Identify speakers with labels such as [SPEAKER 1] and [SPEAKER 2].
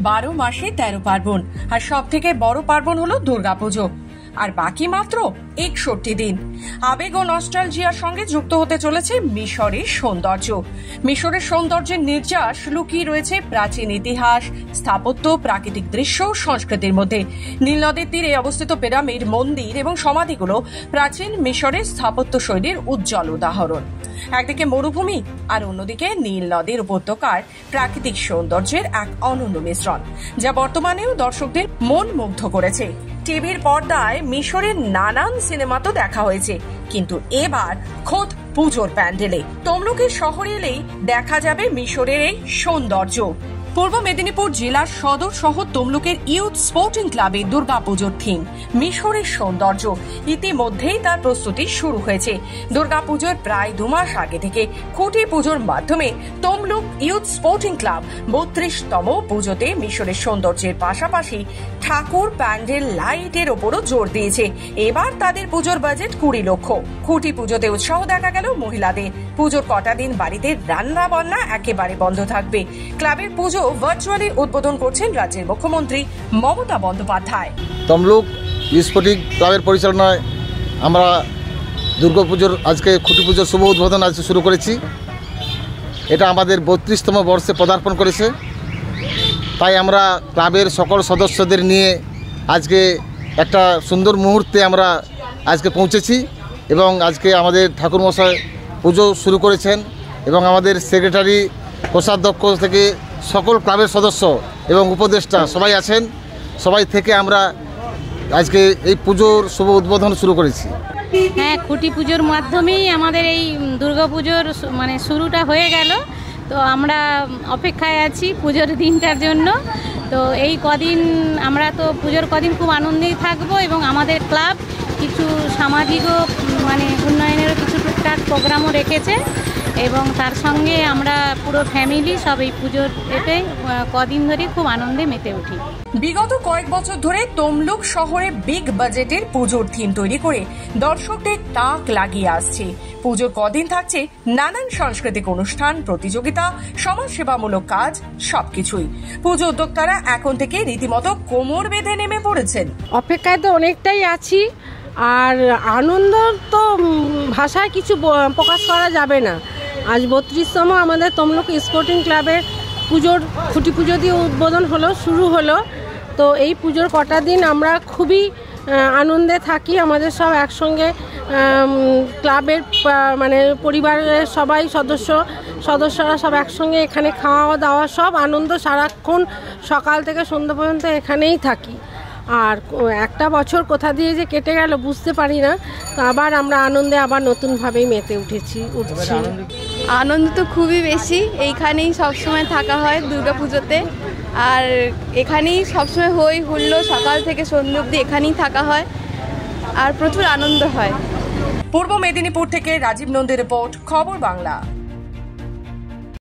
[SPEAKER 1] 12 মাসে 13 পার্বণ, আর সব থেকে বড় পার্বণ হলো দুর্গাপুজো। আর বাকি মাত্র 61 দিন। আবেগ ও নস্টালজিয়ার সঙ্গে যুক্ত হতে চলেছে মিশরের সৌন্দর্য। মিশরের সৌন্দর্যের নির্যাস লুকিয়ে রয়েছে প্রাচীন ইতিহাস, স্থাপত্য, প্রাকৃতিক দৃশ্য, সংস্কৃতির মধ্যে। নীল নদের তীরে অবস্থিত পিরামিড, মন্দির এবং সমাধিগুলো প্রাচীন মিশরের স্থাপত্য শৈলীর উজ্জ্বল উদাহরণ। একদিকে মরুভূমি আর অন্যদিকে নীল নদের উপত্যকার প্রাকৃতিক সৌন্দর্যের এক অনন্য মিশ্রণ, যা বর্তমানেও দর্শকদের মন মুগ্ধ করেছে। টিভির পর্দায় মিশরের নানান সিনেমা তো দেখা হয়েছে, কিন্তু এবার খোদ পুজোর প্যান্ডেলে তমলুকের শহরে এলেই দেখা যাবে মিশরের এই সৌন্দর্য। পূর্ব মেদিনীপুর জেলার সদর শহর তমলুকের ইউথ স্পোর্টিং ক্লাবে দুর্গাপুজোর থিম মিশরের সৌন্দর্য। ইতিমধ্যেই তার প্রস্তুতি শুরু হয়েছে। দুর্গাপুজোর প্রায় 2 মাস আগে থেকে খুঁটি পুজোর মাধ্যমে তমলুক ইউথ স্পোর্টিং ক্লাব 32তম পুজোতে মিশরের সৌন্দর্যের পাশাপাশি ঠাকুর, প্যান্ডেল, লাইটের ওপরও জোর দিয়েছে। এবার তাদের পুজোর বাজেট 20 লক্ষ। খুঁটি পুজোতে উৎসাহ দেখা গেল মহিলাদের। পুজোর কটা দিন বাড়িতে রান্না বান্না একেবারে বন্ধ থাকবে। ক্লাবের পুজো ভার্চুয়ালি উদ্বোধন করছেন রাজ্যের মুখ্যমন্ত্রী মমতা বন্দ্যোপাধ্যায়।
[SPEAKER 2] তমলুক স্পোর্টিং ক্লাবের পরিচালনায় আমরা দুর্গাপুজোর আজকে খুঁটি পুজোর শুভ উদ্বোধন আজ শুরু করেছি। এটা আমাদের 32তম বর্ষে পদার্পণ করেছে। তাই আমরা ক্লাবের সকল সদস্যদের নিয়ে আজকে একটা সুন্দর মুহূর্তে আমরা আজকে পৌঁছেছি এবং আজকে আমাদের ঠাকুরমশাই পুজো শুরু করেছেন এবং আমাদের সেক্রেটারি, কোষাধ্যক্ষ থেকে সকল ক্লাবের সদস্য এবং উপদেষ্টা সবাই আছেন। সবাই থেকে আমরা আজকে এই পুজোর শুভ উদ্বোধন শুরু করেছি।
[SPEAKER 3] হ্যাঁ, খুঁটি পুজোর মাধ্যমেই আমাদের এই দুর্গাপুজোর শুরুটা হয়ে গেল। তো আমরা অপেক্ষায় আছি পুজোর দিনটার জন্য। তো এই কদিন আমরা তো পুজোর কদিন খুব আনন্দেই থাকবো এবং আমাদের ক্লাব কিছু সামাজিকও উন্নয়নেরও কিছু টুকটাক প্রোগ্রামও রেখেছে এবং তার সঙ্গে আমরা পুরো ফ্যামিলি সব এই পুজোর এতে কদিন ধরে খুব আনন্দে মেতে উঠি।
[SPEAKER 1] বিগত কয়েক বছর ধরে তমলুক শহরে বিগ বাজেটের পুজোর থিম তৈরি করে দর্শকদের তাক লাগিয়ে আসছে। পুজোর কদিন থাকছে নানান সাংস্কৃতিক অনুষ্ঠান, প্রতিযোগিতা, সমাজসেবামূলক কাজ, সবকিছুই। পুজো উদ্যোক্তারা এখন থেকে রীতিমতো কোমর বেঁধে নেমে পড়েছেন।
[SPEAKER 4] অপেক্ষায় তো অনেকটাই আছি, আর আনন্দ তো ভাষায় কিছু প্রকাশ করা যাবে না। আজ 32তম আমাদের তমলুক স্পোর্টিং ক্লাবের পুজোর খুঁটি পুজো দিয়ে উদ্বোধন শুরু হলো। তো এই পুজোর কটা দিন আমরা খুবই আনন্দে থাকি। আমাদের সব একসঙ্গে ক্লাবের পরিবারের সবাই সদস্যরা সব একসঙ্গে এখানে খাওয়া দাওয়া সব আনন্দ, সারাক্ষণ সকাল থেকে সন্ধ্যা পর্যন্ত এখানেই থাকি। আর একটা বছর কোথা দিয়ে যে কেটে গেল বুঝতে পারি না। তো আবার আমরা আনন্দে আবার নতুনভাবেই মেতে উঠছি।
[SPEAKER 5] আনন্দ তো খুবই বেশি। এইখানেই সবসময় থাকা হয় দুর্গাপুজোতে, আর এখানেই সবসময় হই হুল্লো, সকাল থেকে সন্ধ্যা অবধি এখানেই থাকা হয় আর প্রচুর আনন্দ হয়।
[SPEAKER 1] পূর্ব মেদিনীপুর থেকে রাজীব নন্দীর রিপোর্ট, খবর বাংলা।